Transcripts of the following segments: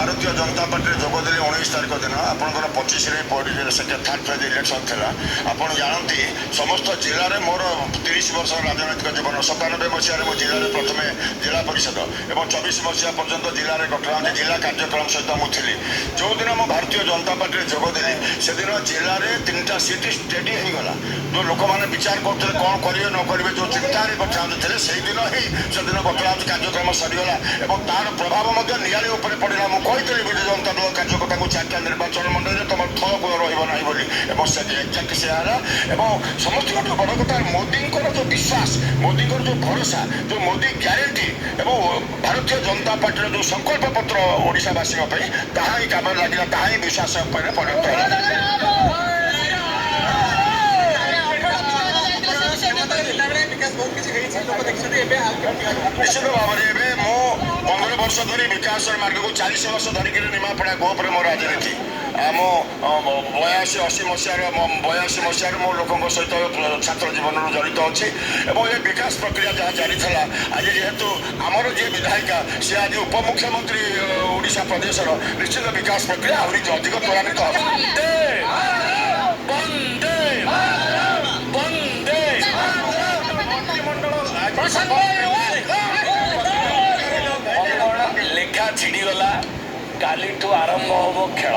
Bharatiya Janata party जोगदेली 19 तारिख दिन आपंकर 25 सेकेंड थार्ड फेज इलेक्शन था। आपड़ जानती समस्त जिले में मोर 30 वर्ष राजनैतिक जीवन 97 मसीह मो जिले में प्रथम जिला परिषद और 24 मसीहा पर्यंत जिले में गठन जिला कार्यक्रम सहित मुझी जो दिन मो भारतीय जनता पार्टी जोगदेली से दिन जिले में 3टा सीट स्टेडी होगा जो लोक मैंने विचार करते कौन करेंगे न करेंगे जो चिंतार गठन से दिन ही से दिन गठन कार्यक्रम सरीगला और तार प्रभाव निआली पड़ा मुझे विजु जनता दल कार्यकर्ता को 4टा निर्वाचन मंडल तुम थल गुण रही बोली एक्जाक्ट से समस्त बड़ कथा मोदी जो विश्वास मोदी जो भरोसा जो मोदी ग्यारंटी और भारतीय जनता पार्टी जो संकल्प पत्र ओडावासी ही कम लगे ताही विश्वास परिणत है। निश्चित भाव में मो 15 वर्ष धरी विकास मार्ग को 40 वर्ष धरिक निमापड़ा गोपर मो राजनीति मो 82-80 मसीह मो लोक सहित छात्र जीवन जड़ित अच्छी और ये विकास प्रक्रिया जहाँ जारी था आज जेहेतु आमर जी विधायिका सी आज उपमुख्यमंत्री ओडिशा प्रदेश निश्चित विकास प्रक्रिया आहरी अधिक त्वरान्वित लेखा छिड़गला काली आरंभ हम खेल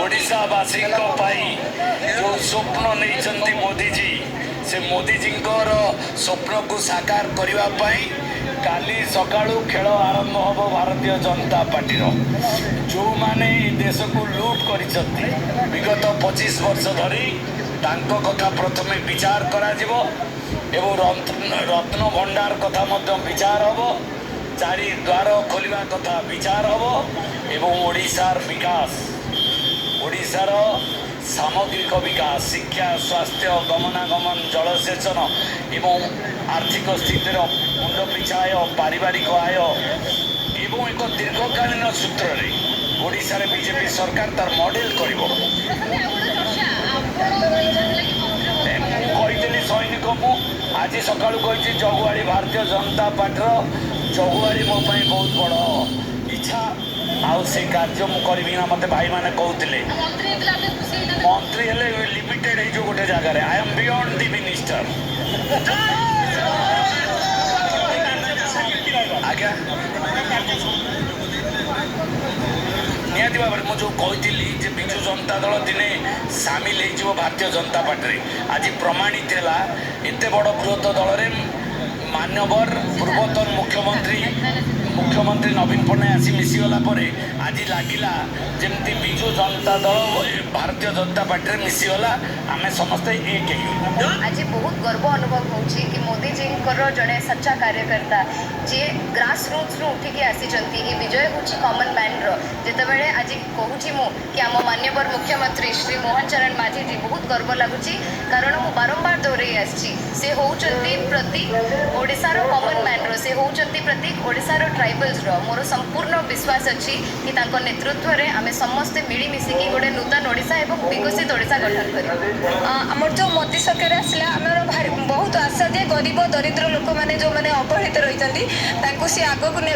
ओडावासी जो स्वप्न नहीं मोदीजी से मोदीजी स्वप्न को साकार करने काली सकाळू खेल आरंभ हम भारतीय जनता पार्टी जो माने देश को लूट कर विगत 25 वर्ष धरी तांको कथा प्रथमे विचार करा जिवो एवं रत्न भंडार कथा विचार हम चारि द्वार खोलिया कथा विचार हम एवं ओडिशार विकास ओडिशार सामग्रिक विकास शिक्षा स्वास्थ्य गमनागमन जलसेचन एवं आर्थिक स्थितिर मुंड पिछाय पारिवारिक आय एवं एक दीर्घकालीन सूत्र में ओडिशा रे बीजेपी सरकार तार मॉडल करिवो सैनिक मु आज सका जगुआड़ी भारतीय जनता पार्टी जगुआड़ी मो बहुत बड़ इच्छा आउ से कार्य मुझे ना मत भाई मैंने कहते मंत्री हेले लिमिटेड है जो गोटे जगार I am beyond the minister आज्ञा निहाती भाव में मुझे कही विजु जनता दल दिने सामिल हो भारतीय जनता पार्टी आज प्रमाणित है एत बड़ बृहत दल में मान्यवर पूर्वतन मुख्यमंत्री नवीन पट्टनायक आसी मिसीगला आज लगिला जमती विजु जनता दल भारतीय जनता पार्टी मिसीगला आम समस्ते एक आज बहुत गर्व अनुभव होची कि मोदी जी जड़े सच्चा कार्यकर्ता जे ग्रास रूट्स उठिकी आसी विजय हूँ कॉमन मैन जितेबाला आज कहूँ मु कि आम मान्यवर मुख्यमंत्री श्री मोहन चरण माझी जी बहुत गर्व लगुच कारण मु बारंबार दोहराई आसी से होती प्रति ओडिशार कॉमन मैन से होती प्रति ओडिशार ट्राइबल्स मोर संपूर्ण विश्वास अच्छी कि तांको नेतृत्व में आम समस्ते मिलमिशिकी गोटे नूतन ओडिशा और विकसित ओडिशा गठन कर जो मोदी सरकार आसला आमर बहुत आशा जे गरीब दरिद्र लोक मैंने जो मैंने अवहेलित रही सी आग को ने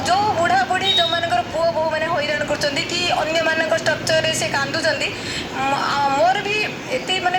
जो बुढ़ा बुढ़ी जो मान पुओ बो मैंने हैरान कर कि अन्य मान स्ट्रक्चर से कांदुंट मोर भी एत